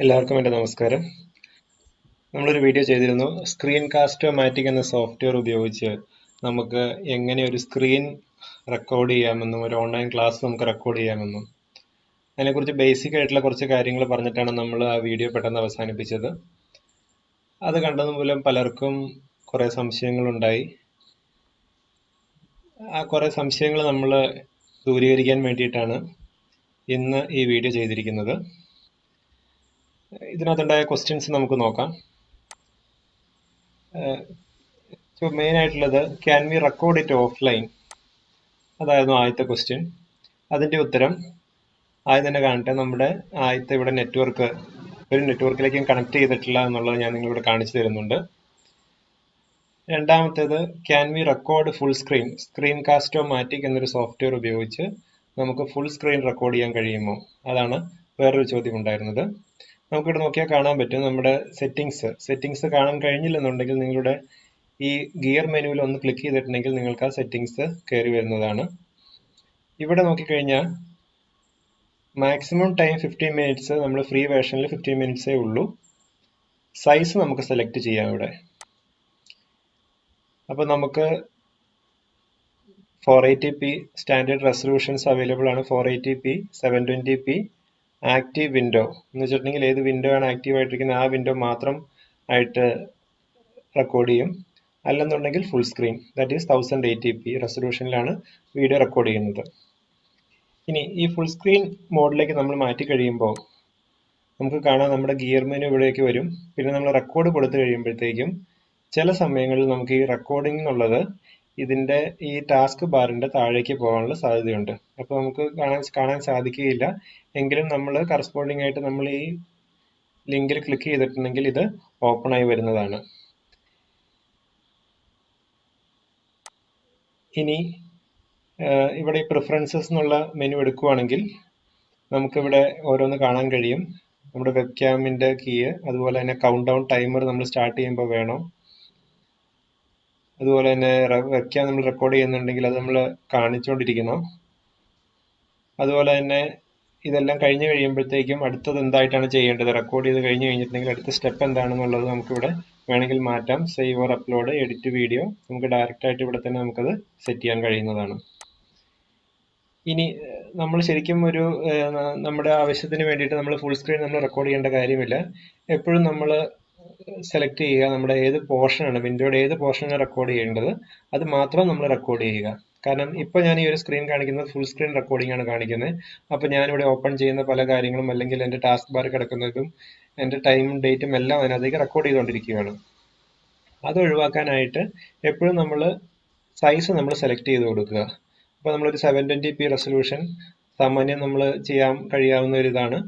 എല്ലാവർക്കും എൻ്റെ നമസ്കാരം. നമ്മളൊരു വീഡിയോ ചെയ്തിരുന്നു. സ്ക്രീൻകാസ്റ്റോമാറ്റിക് എന്ന സോഫ്റ്റ്വെയർ ഉപയോഗിച്ച് നമുക്ക് എങ്ങനെ ഒരു സ്ക്രീൻ റെക്കോർഡ് ചെയ്യാമെന്നും ഒരു ഓൺലൈൻ ക്ലാസ് നമുക്ക് റെക്കോർഡ് ചെയ്യാമെന്നും അതിനെക്കുറിച്ച് ബേസിക് ആയിട്ടുള്ള കുറച്ച് കാര്യങ്ങൾ പറഞ്ഞിട്ടാണ് നമ്മൾ ആ വീഡിയോ പെട്ടെന്ന് അവസാനിപ്പിച്ചത്. അത് കണ്ടതുമൂലം പലർക്കും കുറേ സംശയങ്ങളുണ്ടായി. ആ കുറേ സംശയങ്ങൾ നമ്മൾ ദൂരീകരിക്കാൻ വേണ്ടിയിട്ടാണ് ഇന്ന് ഈ വീഡിയോ ചെയ്തിരിക്കുന്നത്. ഇതിനകത്തുണ്ടായ ക്വസ്റ്റ്യൻസ് നമുക്ക് നോക്കാം. മെയിൻ ആയിട്ടുള്ളത് can we record it offline, അതായിരുന്നു ആദ്യത്തെ ക്വസ്റ്റ്യൻ. അതിൻ്റെ ഉത്തരം ആദ്യം തന്നെ കാണട്ടെ. നമ്മുടെ ആദ്യത്തെ ഇവിടെ നെറ്റ്വർക്ക് ഒരു നെറ്റ്വർക്കിലേക്കും കണക്ട് ചെയ്തിട്ടില്ല എന്നുള്ളത് ഞാൻ നിങ്ങളിവിടെ കാണിച്ചു തരുന്നുണ്ട്. രണ്ടാമത്തേത് can we record full screen, Screencast O Matic എന്നൊരു സോഫ്റ്റ്വെയർ ഉപയോഗിച്ച് നമുക്ക് ഫുൾ സ്ക്രീൻ റെക്കോർഡ് ചെയ്യാൻ കഴിയുമോ, അതാണ് വേറൊരു ചോദ്യം ഉണ്ടായിരുന്നത്. നമുക്കിവിടെ നോക്കിയാൽ കാണാൻ പറ്റും നമ്മുടെ സെറ്റിങ്സ് കാണാൻ കഴിഞ്ഞില്ലെന്നുണ്ടെങ്കിൽ നിങ്ങളുടെ ഈ ഗിയർ മെനുവിൽ ഒന്ന് ക്ലിക്ക് ചെയ്തിട്ടുണ്ടെങ്കിൽ നിങ്ങൾക്ക് ആ സെറ്റിങ്സ് കയറി വരുന്നതാണ്. ഇവിടെ നോക്കിക്കഴിഞ്ഞാൽ മാക്സിമം ടൈം 15 മിനിറ്റ്സ്, നമ്മൾ ഫ്രീ വേർഷനിൽ 15 മിനിറ്റ്സേ ഉള്ളൂ. സൈസ് നമുക്ക് സെലക്ട് ചെയ്യാം ഇവിടെ. അപ്പോൾ നമുക്ക് 480p സ്റ്റാൻഡേർഡ് റെസൊല്യൂഷൻസ് അവൈലബിൾ ആണ്. 480p, 720p, ആക്റ്റീവ് വിൻഡോ എന്ന് വെച്ചിട്ടുണ്ടെങ്കിൽ ഏത് വിൻഡോ ആണ് ആക്റ്റീവ് ആയിട്ടിരിക്കുന്നത് ആ വിൻഡോ മാത്രം ആയിട്ട് റെക്കോർഡ് ചെയ്യും. അല്ലെന്നുണ്ടെങ്കിൽ full screen, that is 1080p റെസൊല്യൂഷനിലാണ് വീഡിയോ റെക്കോർഡ് ചെയ്യുന്നത്. ഇനി ഈ ഫുൾ സ്ക്രീൻ മോഡിലേക്ക് നമ്മൾ മാറ്റി കഴിയുമ്പോൾ നമുക്ക് കാണാം നമ്മുടെ ഗിയർ മെനു ഇവിടേക്ക് വരും. പിന്നെ നമ്മൾ റെക്കോർഡ് കൊടുത്തു കഴിയുമ്പോഴത്തേക്കും ചില സമയങ്ങളിൽ നമുക്ക് ഈ റെക്കോർഡിംഗ് എന്നുള്ളത് ഇതിൻ്റെ ഈ ടാസ്ക് ബാറിൻ്റെ താഴേക്ക് പോകാനുള്ള സാധ്യതയുണ്ട്. അപ്പോൾ നമുക്ക് കാണാൻ സാധിക്കുകയില്ല. എങ്കിലും നമ്മൾ കറസ്പോണ്ടിങ് ആയിട്ട് നമ്മൾ ഈ ലിങ്കിൽ ക്ലിക്ക് ചെയ്തിട്ടുണ്ടെങ്കിൽ ഇത് ഓപ്പൺ ആയി വരുന്നതാണ്. ഇനി ഇവിടെ ഈ പ്രിഫറൻസസ് എന്നുള്ള മെനു എടുക്കുകയാണെങ്കിൽ നമുക്കിവിടെ ഓരോന്ന് കാണാൻ കഴിയും. നമ്മുടെ വെബ് ക്യാമിൻ്റെ കീ, അതുപോലെ തന്നെ കൗണ്ട് ഡൗൺ ടൈമർ നമ്മൾ സ്റ്റാർട്ട് ചെയ്യുമ്പോൾ വേണം. അതുപോലെ തന്നെ വെബ് ക്യാം നമ്മൾ റെക്കോർഡ് ചെയ്യുന്നുണ്ടെങ്കിൽ അത് നമ്മൾ കാണിച്ചുകൊണ്ടിരിക്കണം. അതുപോലെ തന്നെ ഇതെല്ലാം കഴിഞ്ഞ് കഴിയുമ്പോഴത്തേക്കും അടുത്തത് എന്തായിട്ടാണ് ചെയ്യേണ്ടത്, റെക്കോർഡ് ചെയ്ത് കഴിഞ്ഞ് കഴിഞ്ഞിട്ടുണ്ടെങ്കിൽ അടുത്ത സ്റ്റെപ്പ് എന്താണെന്നുള്ളത് നമുക്കിവിടെ വേണമെങ്കിൽ മാറ്റാം. Save or upload, edit video, നമുക്ക് ഡയറക്റ്റ് ആയിട്ട് ഇവിടെ തന്നെ നമുക്കത് സെറ്റ് ചെയ്യാൻ കഴിയുന്നതാണ്. ഇനി നമ്മൾ ശരിക്കും ഒരു നമ്മുടെ ആവശ്യത്തിന് വേണ്ടിയിട്ട് നമ്മൾ ഫുൾ സ്ക്രീൻ നമ്മൾ റെക്കോർഡ് ചെയ്യേണ്ട കാര്യമില്ല. എപ്പോഴും നമ്മൾ സെലക്ട് ചെയ്യുക നമ്മുടെ ഏത് പോർഷനാണ്, വിൻഡോയുടെ ഏത് പോർഷനാണ് റെക്കോർഡ് ചെയ്യേണ്ടത് അത് മാത്രം നമ്മൾ റെക്കോർഡ് ചെയ്യുക. കാരണം ഇപ്പോൾ ഞാൻ ഈ ഒരു സ്ക്രീൻ കാണിക്കുന്നത് ഫുൾ സ്ക്രീൻ റെക്കോർഡിംഗ് ആണ് കാണിക്കുന്നത്. അപ്പോൾ ഞാനിവിടെ ഓപ്പൺ ചെയ്യുന്ന പല കാര്യങ്ങളും അല്ലെങ്കിൽ എൻ്റെ ടാസ്ക് ബാർ കിടക്കുന്നതും എൻ്റെ ടൈമും ഡേറ്റും എല്ലാം അതിനകത്തേക്ക് റെക്കോർഡ് ചെയ്തുകൊണ്ടിരിക്കുകയാണ്. അത് ഒഴിവാക്കാനായിട്ട് എപ്പോഴും നമ്മൾ സൈസ് നമ്മൾ സെലക്ട് ചെയ്ത് കൊടുക്കുക. അപ്പോൾ നമ്മളൊരു 720p റെസൊല്യൂഷൻ സാമാന്യം നമ്മൾ ചെയ്യാൻ കഴിയാവുന്ന ഒരു ഇതാണ്.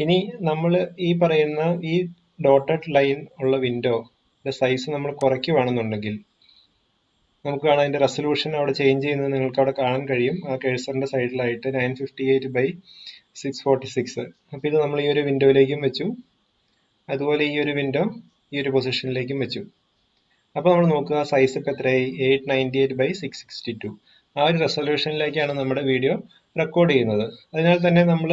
ഇനി നമ്മൾ ഈ പറയുന്ന ഈ ഡോട്ടഡ് ലൈൻ ഉള്ള വിൻഡോയുടെ സൈസ് നമ്മൾ കുറയ്ക്കുകയാണെന്നുണ്ടെങ്കിൽ നമുക്ക് കാണാം അതിൻ്റെ റെസൊല്യൂഷൻ അവിടെ ചേഞ്ച് ചെയ്യുന്നത് നിങ്ങൾക്ക് അവിടെ കാണാൻ കഴിയും. ആ കേഴ്സറിൻ്റെ സൈഡിലായിട്ട് 958/646. അപ്പോൾ ഇത് നമ്മൾ ഈ ഒരു വിൻഡോയിലേക്കും വെച്ചു, അതുപോലെ ഈ ഒരു വിൻഡോ ഈ ഒരു പൊസിഷനിലേക്കും വെച്ചു. അപ്പോൾ നമ്മൾ നോക്കുക സൈസ് ഇപ്പോൾ എത്രയായി, 898/662. ആ ഒരു റെസൊല്യൂഷനിലേക്കാണ് നമ്മുടെ വീഡിയോ റെക്കോർഡ് ചെയ്യുന്നത്. അതിനാൽ തന്നെ നമ്മൾ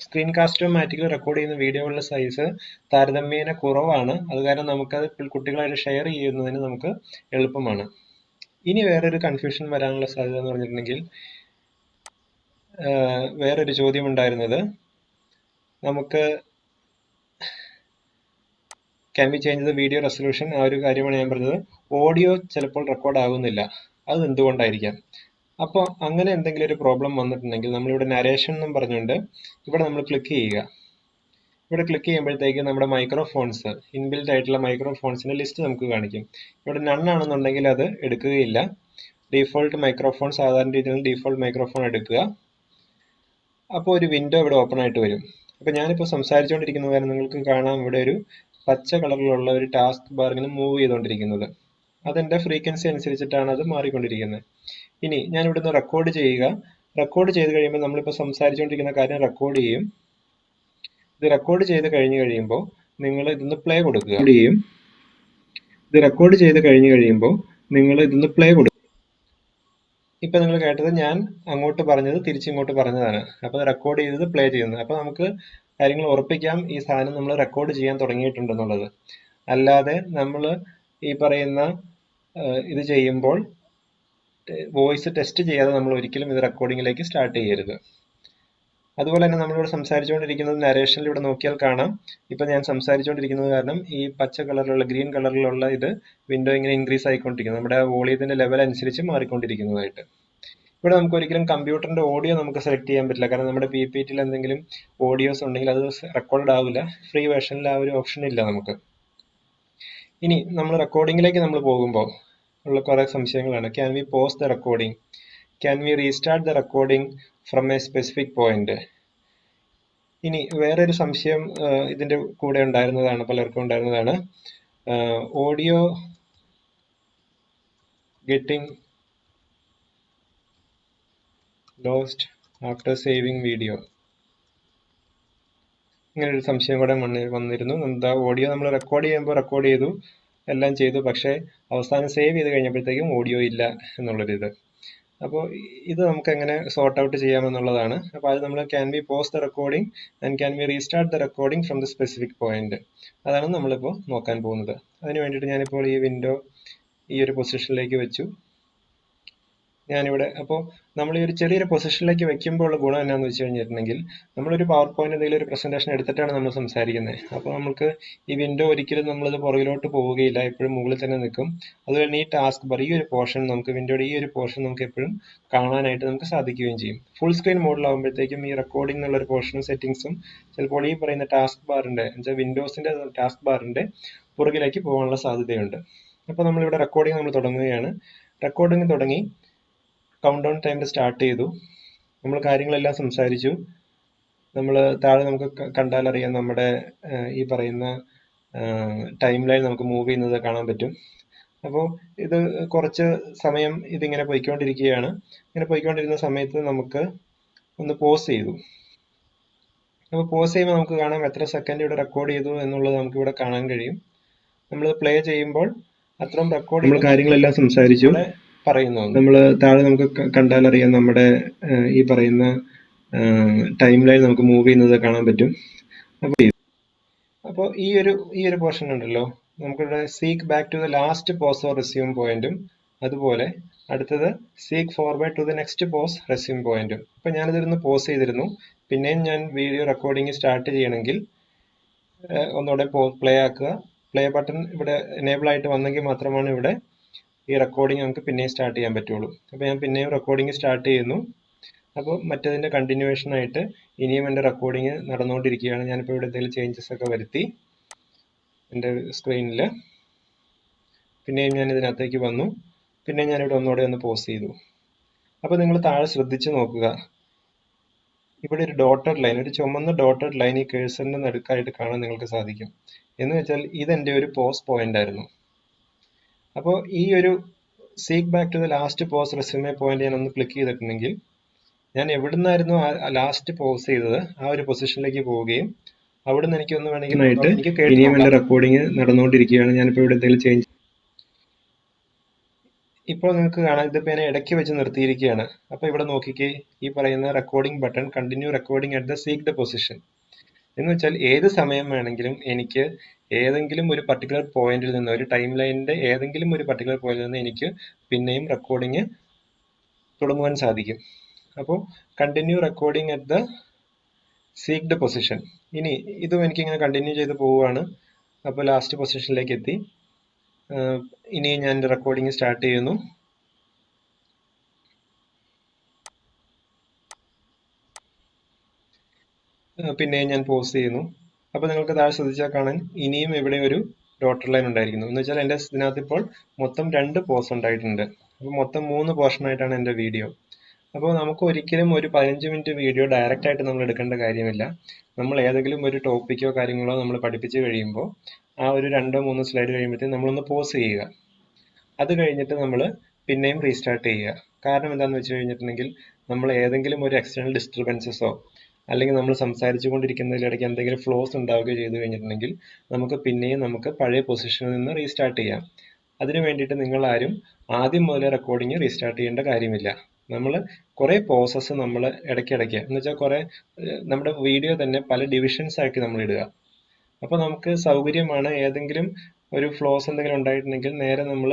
സ്ക്രീൻകാസ്റ്റോമാറ്റിക്കിൽ റെക്കോർഡ് ചെയ്യുന്ന വീഡിയോകളുടെ സൈസ് താരതമ്യേന കുറവാണ്. അത് കാരണം നമുക്കത് കുട്ടികളായിട്ട് ഷെയർ ചെയ്യുന്നതിന് നമുക്ക് എളുപ്പമാണ്. ഇനി വേറൊരു കൺഫ്യൂഷൻ വരാനുള്ള സാധ്യത എന്ന് പറഞ്ഞിട്ടുണ്ടെങ്കിൽ വേറൊരു ചോദ്യം ഉണ്ടായിരുന്നത് നമുക്ക് can we change the video resolution, ആ ഒരു കാര്യമാണ് ഞാൻ പറഞ്ഞത്. ഓഡിയോ ചിലപ്പോൾ റെക്കോർഡ് ആകുന്നില്ല, അത് എന്തുകൊണ്ടായിരിക്കാം? അപ്പോൾ അങ്ങനെ എന്തെങ്കിലും ഒരു പ്രോബ്ലം വന്നിട്ടുണ്ടെങ്കിൽ നമ്മളിവിടെ നരേഷൻ എന്നും പറഞ്ഞുകൊണ്ട് ഇവിടെ നമ്മൾ ക്ലിക്ക് ചെയ്യുക. ഇവിടെ ക്ലിക്ക് ചെയ്യുമ്പോഴത്തേക്ക് നമ്മുടെ മൈക്രോഫോൺസ്, ഇൻബിൽറ്റ് ആയിട്ടുള്ള മൈക്രോഫോൺസിൻ്റെ ലിസ്റ്റ് നമുക്ക് കാണിക്കും. ഇവിടെ നൺ ആണെന്നുണ്ടെങ്കിൽ അത് എടുക്കുകയില്ല. ഡീഫോൾട്ട് മൈക്രോഫോൺ, സാധാരണ രീതിയിൽ ഡീഫോൾട്ട് മൈക്രോഫോൺ എടുക്കുക. അപ്പോൾ ഒരു വിൻഡോ ഇവിടെ ഓപ്പൺ ആയിട്ട് വരും. അപ്പോൾ ഞാനിപ്പോൾ സംസാരിച്ചുകൊണ്ടിരിക്കുന്ന കാരണം നിങ്ങൾക്ക് കാണാം ഇവിടെ ഒരു പച്ച കളറിലുള്ള ഒരു ടാസ്ക് ബാർ ഇങ്ങനെ മൂവ് ചെയ്തുകൊണ്ടിരിക്കുന്നത്. അതെൻ്റെ ഫ്രീക്വൻസി അനുസരിച്ചിട്ടാണ് അത് മാറിക്കൊണ്ടിരിക്കുന്നത്. ഇനി ഞാൻ ഇവിടുന്ന് റെക്കോർഡ് ചെയ്യുക. റെക്കോർഡ് ചെയ്ത് കഴിയുമ്പോൾ നമ്മളിപ്പോൾ സംസാരിച്ചുകൊണ്ടിരിക്കുന്ന കാര്യം റെക്കോർഡ് ചെയ്യും. ഇത് റെക്കോർഡ് ചെയ്ത് കഴിഞ്ഞ് കഴിയുമ്പോൾ നിങ്ങൾ ഇതൊന്ന് പ്ലേ കൊടുക്കുക. ഇത് റെക്കോർഡ് ചെയ്ത് കഴിഞ്ഞ് കഴിയുമ്പോൾ നിങ്ങൾ ഇതൊന്ന് പ്ലേ കൊടുക്കുക. ഇപ്പം നിങ്ങൾ കേട്ടത് ഞാൻ അങ്ങോട്ട് പറഞ്ഞത് തിരിച്ചിങ്ങോട്ട് പറഞ്ഞതാണ്. അപ്പോൾ റെക്കോർഡ് ചെയ്തത് പ്ലേ ചെയ്യുന്നത്. അപ്പോൾ നമുക്ക് കാര്യങ്ങൾ ഉറപ്പിക്കാം ഈ സാധനം നമ്മൾ റെക്കോർഡ് ചെയ്യാൻ തുടങ്ങിയിട്ടുണ്ടെന്നുള്ളത്. അല്ലാതെ നമ്മൾ ഈ പറയുന്ന ഇത് ചെയ്യുമ്പോൾ വോയിസ് ടെസ്റ്റ് ചെയ്യാതെ നമ്മൾ ഒരിക്കലും ഇത് റെക്കോർഡിങ്ങിലേക്ക് സ്റ്റാർട്ട് ചെയ്യരുത്. അതുപോലെ തന്നെ നമ്മളിവിടെ സംസാരിച്ചുകൊണ്ടിരിക്കുന്നത് നരേഷനിൽ ഇവിടെ നോക്കിയാൽ കാണാം. ഇപ്പൊ ഞാൻ സംസാരിച്ചുകൊണ്ടിരിക്കുന്നത് കാരണം ഈ പച്ച കളറിലുള്ള ഗ്രീൻ കളറിലുള്ള ഇത് വിൻഡോ ഇങ്ങനെ ഇൻക്രീസ് ആയിക്കൊണ്ടിരിക്കുന്നു, നമ്മുടെ വോളിയത്തിന്റെ ലെവൽ അനുസരിച്ച് മാറിക്കൊണ്ടിരിക്കുന്നതായിട്ട്. ഇവിടെ നമുക്ക് ഒരിക്കലും കമ്പ്യൂട്ടറിന്റെ ഓഡിയോ നമുക്ക് സെലക്ട് ചെയ്യാൻ പറ്റില്ല, കാരണം നമ്മുടെ PPTയിൽ എന്തെങ്കിലും ഓഡിയോസ് ഉണ്ടെങ്കിൽ അത് റെക്കോർഡ് ആവില്ല. ഫ്രീ വേർഷനിൽ ആ ഒരു ഓപ്ഷൻ ഇല്ല നമുക്ക്. ഇനി നമ്മൾ റെക്കോർഡിങ്ങിലേക്ക് നമ്മൾ പോകുമ്പോൾ ഉള്ള കുറെ സംശയങ്ങളാണ്. Can we pause the recording? Can we restart the recording from a specific point? ഇനി വേറൊരു സംശയം ഇതിന്റെ കൂടെ ഉണ്ടായിരുന്നതാണ്, പലർക്കും ഉണ്ടായിരുന്നതാണ്, audio getting lost after saving video. ഇങ്ങനെ ഒരു സംശയം കൂടെ വന്നിരുന്നു. എന്താ, ഓഡിയോ നമ്മൾ റെക്കോർഡ് ചെയ്യുമ്പോൾ റെക്കോർഡ് ചെയ്തു, എല്ലാം ചെയ്തു, പക്ഷേ അവസാനം സേവ് ചെയ്ത് കഴിഞ്ഞപ്പോഴത്തേക്കും ഓഡിയോ ഇല്ല എന്നുള്ളൊരിത്. അപ്പോൾ ഇത് നമുക്ക് എങ്ങനെ സോർട്ട് ഔട്ട് ചെയ്യാമെന്നുള്ളതാണ്. അപ്പോൾ അത് നമ്മൾ can we pause the recording and can we restart the recording from the specific point, അതാണ് നമ്മളിപ്പോൾ നോക്കാൻ പോകുന്നത്. അതിന് വേണ്ടിയിട്ട് ഞാനിപ്പോൾ ഈ വിൻഡോ ഈ ഒരു പൊസിഷനിലേക്ക് വെച്ചു. ഞാനിവിടെ അപ്പോൾ നമ്മൾ ഈ ഒരു ചെറിയൊരു പൊസിഷനിലേക്ക് വെക്കുമ്പോൾ ഉള്ള ഗുണം എന്നാന്ന് വെച്ച് കഴിഞ്ഞിട്ടുണ്ടെങ്കിൽ, നമ്മളൊരു പവർ പോയിന്റ് എന്തെങ്കിലും ഒരു പ്രസന്റേഷൻ എടുത്തിട്ടാണ് നമ്മൾ സംസാരിക്കുന്നത്. അപ്പോൾ നമുക്ക് ഈ വിൻഡോ ഒരിക്കലും നമ്മളിത് പുറകിലോട്ട് പോവുകയില്ല, എപ്പോഴും മുകളിൽ തന്നെ നിൽക്കും. അതുപോലെ ഈ ടാസ്ക് ബാർ, ഈ ഒരു പോർഷൻ നമുക്ക് വിൻഡോയുടെ ഈ ഒരു പോർഷൻ നമുക്ക് എപ്പോഴും കാണാനായിട്ട് നമുക്ക് സാധിക്കുകയും ചെയ്യും. ഫുൾ സ്ക്രീൻ മോഡിലാകുമ്പോഴത്തേക്കും ഈ റെക്കോർഡിംഗ് എന്നുള്ള ഒരു പോർഷനും സെറ്റിംഗ്സും ചിലപ്പോൾ ഈ പറയുന്ന ടാസ്ക് ബാറിന്റെ വിൻഡോസിന്റെ ടാസ്ക് ബാറിന്റെ പുറകിലേക്ക് പോകാനുള്ള സാധ്യതയുണ്ട്. അപ്പോൾ നമ്മളിവിടെ റെക്കോർഡിംഗ് നമ്മൾ തുടങ്ങുകയാണ്. റെക്കോർഡിംഗ് തുടങ്ങി, കൗണ്ട് ഡൗൺ ടൈമിൽ സ്റ്റാർട്ട് ചെയ്തു. നമ്മൾ കാര്യങ്ങളെല്ലാം സംസാരിച്ചു. നമ്മൾ താഴെ നമുക്ക് കണ്ടാൽ അറിയാം, നമ്മുടെ ഈ പറയുന്ന ടൈം ലൈൻ നമുക്ക് മൂവ് ചെയ്യുന്നത് കാണാൻ പറ്റും. അപ്പോൾ ഇത് കുറച്ച് സമയം ഇതിങ്ങനെ പോയിക്കൊണ്ടിരിക്കുകയാണ്. ഇങ്ങനെ പോയിക്കൊണ്ടിരുന്ന സമയത്ത് നമുക്ക് ഒന്ന് പോസ് ചെയ്തു. അപ്പോൾ പോസ് ചെയ്യുമ്പോൾ നമുക്ക് കാണാം എത്ര സെക്കൻഡ് ഇവിടെ റെക്കോർഡ് ചെയ്തു എന്നുള്ളത് നമുക്ക് ഇവിടെ കാണാൻ കഴിയും. നമ്മൾ പ്ലേ ചെയ്യുമ്പോൾ അത്രയും റെക്കോർഡ് നമ്മൾ കാര്യങ്ങളെല്ലാം സംസാരിച്ചു പറയുന്നു. നമ്മൾ താഴെ നമുക്ക് കണ്ടാൽ അറിയാം, നമ്മുടെ ഈ പറയുന്ന ടൈം ലൈൻ നമുക്ക് മൂവ് ചെയ്യുന്നത് കാണാൻ പറ്റും. അപ്പോൾ ഈ ഒരു പോർഷൻ ഉണ്ടല്ലോ, നമുക്കിവിടെ seek back to the last pause or resume പോയിന്റും, അതുപോലെ അടുത്തത് seek forward to the next pause resume പോയിന്റും. അപ്പൊ ഞാനിതിരുന്ന് പോസ് ചെയ്തിരുന്നു. പിന്നെയും ഞാൻ വീഡിയോ റെക്കോർഡിംഗ് സ്റ്റാർട്ട് ചെയ്യണമെങ്കിൽ ഒന്നുകൂടെ പ്ലേ ആക്കുക. പ്ലേ ബട്ടൺ ഇവിടെ എനേബിൾ ആയിട്ട് വന്നെങ്കിൽ മാത്രമാണ് ഇവിടെ ഈ റെക്കോർഡിംഗ് നമുക്ക് പിന്നെയും സ്റ്റാർട്ട് ചെയ്യാൻ പറ്റുള്ളൂ. അപ്പോൾ ഞാൻ പിന്നെയും റെക്കോർഡിംഗ് സ്റ്റാർട്ട് ചെയ്യുന്നു. അപ്പോൾ മറ്റേതിൻ്റെ കണ്ടിന്യൂവേഷൻ ആയിട്ട് ഇനിയും എൻ്റെ റെക്കോർഡിംഗ് നടന്നുകൊണ്ടിരിക്കുകയാണ്. ഞാനിപ്പോൾ ഇവിടെ എന്തെങ്കിലും ചേഞ്ചസ് ഒക്കെ വരുത്തി എൻ്റെ സ്ക്രീനിൽ. പിന്നെയും ഞാൻ ഇതിനകത്തേക്ക് വന്നു. പിന്നെ ഞാനിവിടെ ഒന്നുകൂടെ ഒന്ന് പോസ് ചെയ്തു. അപ്പോൾ നിങ്ങൾ താഴെ ശ്രദ്ധിച്ച് നോക്കുക, ഇവിടെ ഒരു ഡോട്ടഡ് ലൈൻ, ഒരു ചുമന്ന ഡോട്ടഡ് ലൈൻ ഈ കേഴ്സറിന്റെ നടുക്കായിട്ട് കാണാൻ നിങ്ങൾക്ക് സാധിക്കും. എന്ന് വെച്ചാൽ ഇതെന്റെ ഒരു പോസ് പോയിന്റ് ആയിരുന്നു. അപ്പോൾ ഈ ഒരു seek back to the last pause resume point ഞാൻ ഒന്ന് ക്ലിക്ക് ചെയ്തിട്ടുണ്ടെങ്കിൽ, ഞാൻ എവിടുന്നായിരുന്നു ലാസ്റ്റ് പോസ് ചെയ്തത് ആ ഒരു പൊസിഷനിലേക്ക് പോവുകയും അവിടുന്ന് എനിക്ക് ഒന്ന് വേണമെങ്കിൽ ഇനിയും എന്റെ റെക്കോർഡിംഗ് നടന്നുകൊണ്ടിരിക്കുകയാണ്. ഞാനിപ്പോൾ ഇവിടെ എന്തെങ്കിലും ചേഞ്ച്, ഇപ്പോൾ നിങ്ങൾക്ക് കാണാം ഇതിപ്പോൾ ഞാൻ ഇടയ്ക്ക് വെച്ച് നിർത്തിയിരിക്കുകയാണ്. അപ്പോൾ ഇവിടെ നോക്കിക്കേ, ഈ പറയുന്ന recording button continue recording at the seeked position എന്ന് വെച്ചാൽ ഏത് സമയം വേണമെങ്കിലും എനിക്ക് ഏതെങ്കിലും ഒരു പർട്ടിക്കുലർ പോയിന്റിൽ നിന്ന്, ഒരു ടൈം ലൈനിന്റെ ഏതെങ്കിലും ഒരു പർട്ടിക്കുലർ പോയിന്റിൽ നിന്ന് എനിക്ക് പിന്നെയും റെക്കോർഡിംഗ് തുടങ്ങുവാൻ സാധിക്കും. അപ്പോൾ continue recording at the seeked position. ഇനി ഇതും എനിക്കിങ്ങനെ കണ്ടിന്യൂ ചെയ്ത് പോവുകയാണ്. അപ്പോൾ ലാസ്റ്റ് പൊസിഷനിലേക്ക് എത്തി. ഇനി ഞാൻ റെക്കോർഡിംഗ് സ്റ്റാർട്ട് ചെയ്യുന്നു. പിന്നെ ഞാൻ പോസ് ചെയ്യുന്നു. അപ്പോൾ നിങ്ങൾക്ക് താഴെ ശ്രദ്ധിച്ചാൽ കാണാൻ ഇനിയും ഇവിടെ ഒരു ഡോട്ടർ ലൈൻ ഉണ്ടായിരിക്കുന്നു. എന്ന് വെച്ചാൽ എൻ്റെ ഇതിനകത്ത് ഇപ്പോൾ മൊത്തം 2 പോസ് ഉണ്ടായിട്ടുണ്ട്. അപ്പോൾ മൊത്തം 3 പോർഷൻ ആയിട്ടാണ് എൻ്റെ വീഡിയോ. അപ്പോൾ നമുക്ക് ഒരിക്കലും ഒരു 15 മിനിറ്റ് വീഡിയോ ഡയറക്റ്റ് ആയിട്ട് നമ്മൾ എടുക്കേണ്ട കാര്യമില്ല. നമ്മൾ ഏതെങ്കിലും ഒരു ടോപ്പിക്കോ കാര്യങ്ങളോ നമ്മൾ പഠിപ്പിച്ച് കഴിയുമ്പോൾ ആ ഒരു 2-3 സ്ലൈഡ് കഴിയുമ്പോഴത്തേക്കും നമ്മളൊന്ന് പോസ് ചെയ്യുക. അത് കഴിഞ്ഞിട്ട് നമ്മൾ പിന്നെയും റീസ്റ്റാർട്ട് ചെയ്യുക. കാരണം എന്താണെന്ന് വെച്ച് കഴിഞ്ഞിട്ടുണ്ടെങ്കിൽ, നമ്മൾ ഏതെങ്കിലും ഒരു എക്സ്റ്റേണൽ ഡിസ്റ്റർബൻസസോ അല്ലെങ്കിൽ നമ്മൾ സംസാരിച്ചു കൊണ്ടിരിക്കുന്നതിലിടയ്ക്ക് എന്തെങ്കിലും ഫ്ലോസ് ഉണ്ടാവുകയോ ചെയ്തു കഴിഞ്ഞിട്ടുണ്ടെങ്കിൽ നമുക്ക് പിന്നെയും പഴയ പൊസിഷനിൽ നിന്ന് റീസ്റ്റാർട്ട് ചെയ്യാം. അതിനു വേണ്ടിയിട്ട് നിങ്ങൾ ആരും ആദ്യം മുതലേ റെക്കോർഡിംഗ് റീസ്റ്റാർട്ട് ചെയ്യേണ്ട കാര്യമില്ല. നമ്മൾ കുറേ പോസസ് നമ്മൾ ഇടയ്ക്കിടയ്ക്ക് എന്ന് വെച്ചാൽ കുറേ നമ്മുടെ വീഡിയോ തന്നെ പല ഡിവിഷൻസ് ആക്കി നമ്മൾ ഇടുക. അപ്പോൾ നമുക്ക് സൗകര്യമാണ് ഏതെങ്കിലും ഒരു ഫ്ലോസ് എന്തെങ്കിലും ഉണ്ടായിട്ടുണ്ടെങ്കിൽ നേരെ നമ്മൾ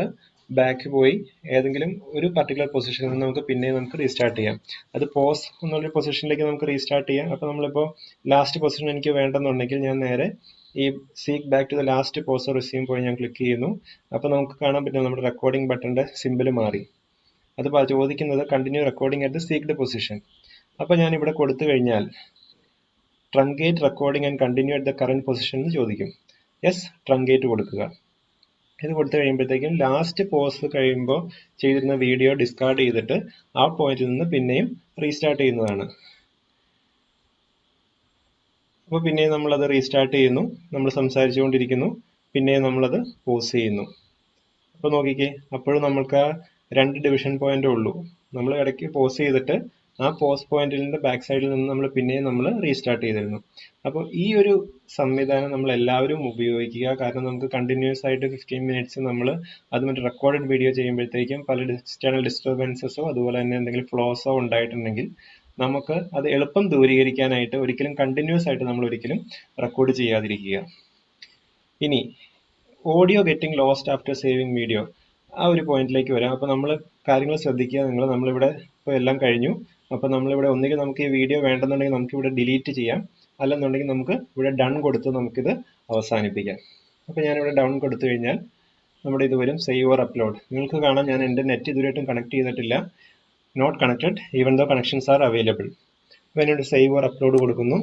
ബാക്ക് പോയി ഏതെങ്കിലും ഒരു പർട്ടിക്കുലർ പൊസിഷനിൽ നിന്ന് നമുക്ക് റീസ്റ്റാർട്ട് ചെയ്യാം. അത് പോസ് എന്നുള്ള പൊസിഷനിലേക്ക് നമുക്ക് റീസ്റ്റാർട്ട് ചെയ്യാം. അപ്പോൾ നമ്മളിപ്പോൾ ലാസ്റ്റ് പൊസിഷൻ എനിക്ക് വേണ്ടെന്നുണ്ടെങ്കിൽ ഞാൻ നേരെ ഈ seek back to the last pause or resume പോയി ഞാൻ ക്ലിക്ക് ചെയ്യുന്നു. അപ്പോൾ നമുക്ക് കാണാൻ പറ്റും നമ്മുടെ റെക്കോർഡിംഗ് ബട്ടന്റെ സിമ്പിൾ മാറി. അത് ചോദിക്കുന്നത് continue recording at the seeked position. അപ്പോൾ ഞാൻ ഇവിടെ കൊടുത്തു കഴിഞ്ഞാൽ truncate recording and continue at the current position എന്ന് ചോദിക്കും. യെസ്, ട്രങ്കേറ്റ് കൊടുക്കുക. ഇത് കൊടുത്തു കഴിയുമ്പോഴത്തേക്കും ലാസ്റ്റ് പോസ് കഴിയുമ്പോൾ ചെയ്തിരുന്ന വീഡിയോ ഡിസ്കാർഡ് ചെയ്തിട്ട് ആ പോയിന്റിൽ നിന്ന് പിന്നെയും റീസ്റ്റാർട്ട് ചെയ്യുന്നതാണ്. അപ്പോൾ പിന്നെയും നമ്മളത് റീസ്റ്റാർട്ട് ചെയ്യുന്നു, നമ്മൾ സംസാരിച്ചുകൊണ്ടിരിക്കുന്നു, പിന്നെയും നമ്മളത് പോസ് ചെയ്യുന്നു. അപ്പോൾ നോക്കിക്കേ, അപ്പോഴും നമുക്ക് ആ 2 ഡിവിഷൻ പോയിന്റേ ഉള്ളൂ. നമ്മൾ ഇടയ്ക്ക് പോസ് ചെയ്തിട്ട് ആ പോസ് പോയിന്റിന്റെ ബാക്ക് സൈഡിൽ നിന്ന് നമ്മൾ റീസ്റ്റാർട്ട് ചെയ്തിരുന്നു. അപ്പോൾ ഈ ഒരു സംവിധാനം നമ്മൾ എല്ലാവരും ഉപയോഗിക്കുക. കാരണം നമുക്ക് കണ്ടിന്യൂസ് ആയിട്ട് 15 മിനിറ്റ്സ് നമ്മൾ അതുമായിട്ട് റെക്കോർഡഡ് വീഡിയോ ചെയ്യുമ്പോഴത്തേക്കും പല എക്സ്റ്റേണൽ ഡിസ്റ്റർബൻസസോ അതുപോലെ തന്നെ എന്തെങ്കിലും ഫ്ലോസോ ഉണ്ടായിട്ടുണ്ടെങ്കിൽ നമുക്ക് അത് എളുപ്പം ദൂരീകരിക്കാനായിട്ട് ഒരിക്കലും കണ്ടിന്യൂസ് ആയിട്ട് നമ്മൾ ഒരിക്കലും റെക്കോർഡ് ചെയ്യാതിരിക്കുക. ഇനി audio getting lost after saving video, ആ ഒരു പോയിന്റിലേക്ക് വരാം. അപ്പോൾ നമ്മൾ കാര്യങ്ങൾ ശ്രദ്ധിക്കുക. നമ്മളിവിടെ ഇപ്പോൾ എല്ലാം കഴിഞ്ഞു. അപ്പോൾ നമ്മളിവിടെ ഒന്നുകിൽ നമുക്ക് ഈ വീഡിയോ വേണ്ടെന്നുണ്ടെങ്കിൽ നമുക്കിവിടെ ഡിലീറ്റ് ചെയ്യാം, അല്ലെന്നുണ്ടെങ്കിൽ നമുക്ക് ഇവിടെ ഡൺ കൊടുത്ത് നമുക്കിത് അവസാനിപ്പിക്കാം. അപ്പോൾ ഞാനിവിടെ ഡൺ കൊടുത്തു കഴിഞ്ഞാൽ നമ്മുടെ ഇത് വരും സേവ് ഓർ അപ്ലോഡ്. നിങ്ങൾക്ക് കാണാം ഞാൻ എൻ്റെ നെറ്റ് ഇതുവരെയായിട്ടും കണക്ട് ചെയ്തിട്ടില്ല, not connected even though connections are available. അപ്പോൾ എന്നോട് സേവ് ഓർ അപ്ലോഡ് കൊടുക്കുന്നു.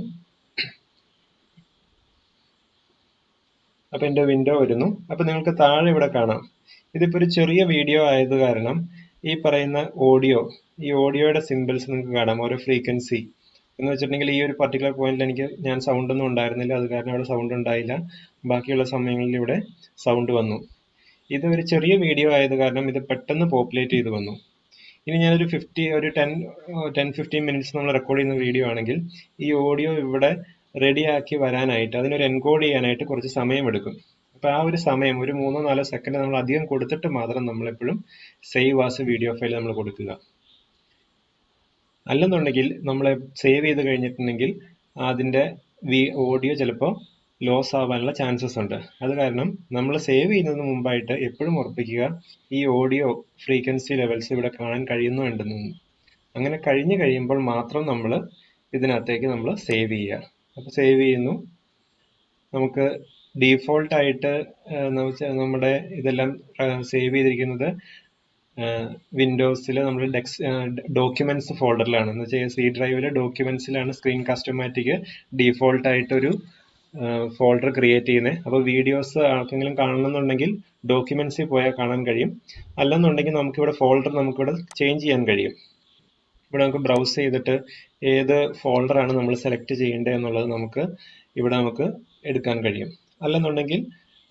അപ്പോൾ എൻ്റെ വിൻഡോ വരുന്നു. അപ്പോൾ നിങ്ങൾക്ക് താഴെ ഇവിടെ കാണാം, ഇതിപ്പോൾ ഒരു ചെറിയ വീഡിയോ ആയത് കാരണം ഈ പറയുന്ന ഈ ഓഡിയോയുടെ സിമ്പിൾസ് നിങ്ങൾക്ക് കാണാം, ഓരോ ഫ്രീക്വൻസി എന്ന് വെച്ചിട്ടുണ്ടെങ്കിൽ ഈ ഒരു പർട്ടിക്കുലർ പോയിന്റിൽ ഞാൻ സൗണ്ട് ഒന്നും ഉണ്ടായിരുന്നില്ല, അത് കാരണം അവിടെ സൗണ്ട് ഉണ്ടായില്ല. ബാക്കിയുള്ള സമയങ്ങളിൽ ഇവിടെ സൗണ്ട് വന്നു. ഇത് ഒരു ചെറിയ വീഡിയോ ആയത് കാരണം ഇത് പെട്ടെന്ന് പോപ്പുലേറ്റ് ചെയ്ത് വന്നു. ഇനി ഞാനൊരു 10-15 മിനിറ്റ്സ് നമ്മൾ റെക്കോർഡ് ചെയ്യുന്ന വീഡിയോ ആണെങ്കിൽ ഈ ഓഡിയോ ഇവിടെ റെഡിയാക്കി വരാനായിട്ട് അതിനൊരു എൻകോഡ് ചെയ്യാനായിട്ട് കുറച്ച് സമയമെടുക്കും. അപ്പോൾ ആ ഒരു സമയം ഒരു 3-4 സെക്കൻഡ് നമ്മൾ അധികം കൊടുത്തിട്ട് മാത്രം നമ്മളെപ്പോഴും സേവ് ആസ് വീഡിയോ ഫയൽ നമ്മൾ കൊടുക്കുക. അല്ലെന്നുണ്ടെങ്കിൽ നമ്മൾ സേവ് ചെയ്ത് കഴിഞ്ഞിട്ടുണ്ടെങ്കിൽ അതിൻ്റെ ഓഡിയോ ചിലപ്പോൾ ലോസ് ആവാനുള്ള ചാൻസസ് ഉണ്ട്. അത് കാരണം നമ്മൾ സേവ് ചെയ്യുന്നതിന് മുമ്പായിട്ട് എപ്പോഴും ഉറപ്പിക്കുക ഈ ഓഡിയോ ഫ്രീക്വൻസി ലെവൽസ് ഇവിടെ കാണാൻ കഴിയുന്നുണ്ടെന്ന്. അങ്ങനെ കഴിഞ്ഞ് കഴിയുമ്പോൾ മാത്രം നമ്മൾ ഇതിനകത്തേക്ക് നമ്മൾ സേവ് ചെയ്യുക. അപ്പോൾ സേവ് ചെയ്യുന്നു. നമുക്ക് ഡീഫോൾട്ടായിട്ട് നമ്മുടെ ഇതെല്ലാം സേവ് ചെയ്തിരിക്കുന്നത് വിൻഡോസിൽ നമ്മൾ ഡോക്യുമെന്റ്സ് ഫോൾഡറിലാണ്. എന്ന് വെച്ചാൽ സി ഡ്രൈവിലെ ഡോക്യുമെന്റ്സിലാണ് സ്ക്രീൻകാസ്റ്റോമാറ്റിക് ഡീഫോൾട്ടായിട്ടൊരു ഫോൾഡർ ക്രിയേറ്റ് ചെയ്യുന്നത്. അപ്പോൾ വീഡിയോസ് ആർക്കെങ്കിലും കാണണമെന്നുണ്ടെങ്കിൽ ഡോക്യുമെന്റ്സിൽ പോയാൽ കാണാൻ കഴിയും. അല്ലെന്നുണ്ടെങ്കിൽ നമുക്കിവിടെ ഫോൾഡർ നമുക്കിവിടെ ചേഞ്ച് ചെയ്യാൻ കഴിയും. ഇവിടെ നമുക്ക് ബ്രൗസ് ചെയ്തിട്ട് ഏത് ഫോൾഡറാണ് നമ്മൾ സെലക്ട് ചെയ്യേണ്ടത് എന്നുള്ളത് നമുക്ക് എടുക്കാൻ കഴിയും. അല്ലെന്നുണ്ടെങ്കിൽ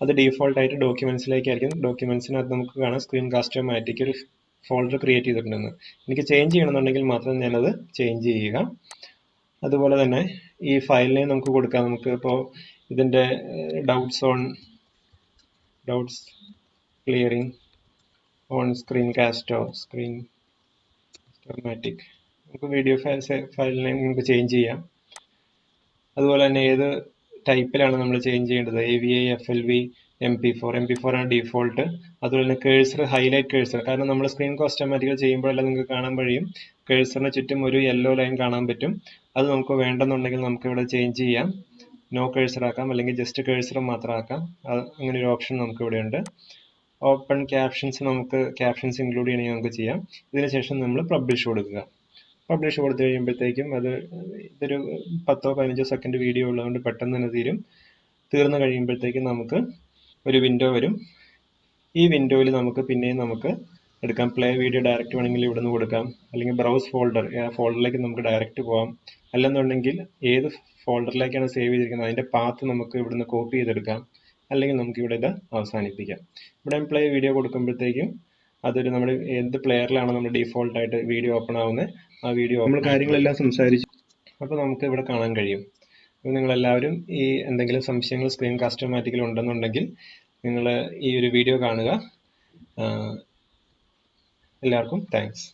അത് ഡീഫോൾട്ടായിട്ട് ഡോക്യുമെന്റ്സിലേക്കായിരിക്കും. ഡോക്യുമെന്റ്സിനകത്ത് നമുക്ക് കാണാം സ്ക്രീൻകാസ്റ്റോമാറ്റിക് ഒരു ഫോൾഡർ ക്രിയേറ്റ് ചെയ്തിട്ടുണ്ടെന്ന്. എനിക്ക് ചേഞ്ച് ചെയ്യണമെന്നുണ്ടെങ്കിൽ മാത്രം ഞാനത് ചേഞ്ച് ചെയ്യുക. അതുപോലെ തന്നെ ഈ ഫയലിനെ നമുക്ക് കൊടുക്കാം. നമുക്ക് ഇപ്പോൾ ഇതിൻ്റെ ഡൗട്ട്സ് ക്ലിയറിംഗ് ഓൺ സ്ക്രീൻകാസ്റ്റോമാറ്റിക്, നമുക്ക് വീഡിയോ ഫയലിനെ നമുക്ക് ചേഞ്ച് ചെയ്യാം. അതുപോലെ തന്നെ ഏത് ടൈപ്പിലാണ് നമ്മൾ ചേഞ്ച് ചെയ്യേണ്ടത്, AVI, FLV, MP4 ആണ് ഡീഫോൾട്ട്. അതുപോലെ തന്നെ കേഴ്സർ, ഹൈലൈറ്റ് കേഴ്സർ, കാരണം നമ്മൾ സ്ക്രീൻകാസ്റ്റോമാറ്റിക് ചെയ്യുമ്പോഴെല്ലാം നിങ്ങൾക്ക് കാണാൻ കഴിയും കേഴ്സറിന് ചുറ്റും ഒരു യെല്ലോ ലൈൻ കാണാൻ പറ്റും. അത് നമുക്ക് വേണ്ടെന്നുണ്ടെങ്കിൽ നമുക്ക് ഇവിടെ ചേഞ്ച് ചെയ്യാം, നോ കേഴ്സർ ആക്കാം, അല്ലെങ്കിൽ ജസ്റ്റ് കേഴ്സർ മാത്രം ആക്കാം. അങ്ങനെ ഒരു ഓപ്ഷൻ നമുക്ക് ഇവിടെ ഉണ്ട്. ഓപ്പൺ ക്യാപ്ഷൻസ്, നമുക്ക് ക്യാപ്ഷൻസ് ഇൻക്ലൂഡ് ചെയ്യണമെങ്കിൽ നമുക്ക് ചെയ്യാം. ഇതിനുശേഷം നമ്മൾ പബ്ലിഷ് കൊടുക്കുക. പബ്ലിഷ് കൊടുത്തു കഴിയുമ്പോഴത്തേക്കും ഇതൊരു 10-15 സെക്കൻഡ് വീഡിയോ ഉള്ളതുകൊണ്ട് പെട്ടെന്ന് തന്നെ തീർന്നു കഴിയുമ്പോഴത്തേക്കും നമുക്ക് ഒരു വിൻഡോ വരും. ഈ വിൻഡോയിൽ നമുക്ക് എടുക്കാം. പ്ലേ വീഡിയോ ഡയറക്റ്റ് വേണമെങ്കിൽ ഇവിടെ നിന്ന് കൊടുക്കാം, അല്ലെങ്കിൽ ബ്രൗസ് ഫോൾഡറിലേക്ക് നമുക്ക് ഡയറക്റ്റ് പോകാം. അല്ലെന്നുണ്ടെങ്കിൽ ഏത് ഫോൾഡറിലേക്കാണ് സേവ് ചെയ്തിരിക്കുന്നത് അതിൻ്റെ പാത്ത് നമുക്ക് ഇവിടുന്ന് കോപ്പി ചെയ്തെടുക്കാം, അല്ലെങ്കിൽ നമുക്ക് ഇവിടെ ഇത് അവസാനിപ്പിക്കാം. ഇവിടെ പ്ലേ വീഡിയോ കൊടുക്കുമ്പോഴത്തേക്കും നമ്മുടെ എന്ത് പ്ലെയറിലാണ് നമ്മൾ ഡീഫോൾട്ടായിട്ട് വീഡിയോ ഓപ്പൺ ആവുന്നത്, ആ വീഡിയോ നമ്മൾ കാര്യങ്ങളെല്ലാം സംസാരിച്ചു. അപ്പോൾ നമുക്ക് ഇവിടെ കാണാൻ കഴിയും. അപ്പോൾ നിങ്ങളെല്ലാവരും ഈ എന്തെങ്കിലും സംശയങ്ങൾ സ്ക്രീൻകാസ്റ്റോമാറ്റിക്കിൽ ഉണ്ടെന്നുണ്ടെങ്കിൽ നിങ്ങൾ ഈ ഒരു വീഡിയോ കാണുക. എല്ലാവർക്കും താങ്ക്സ്.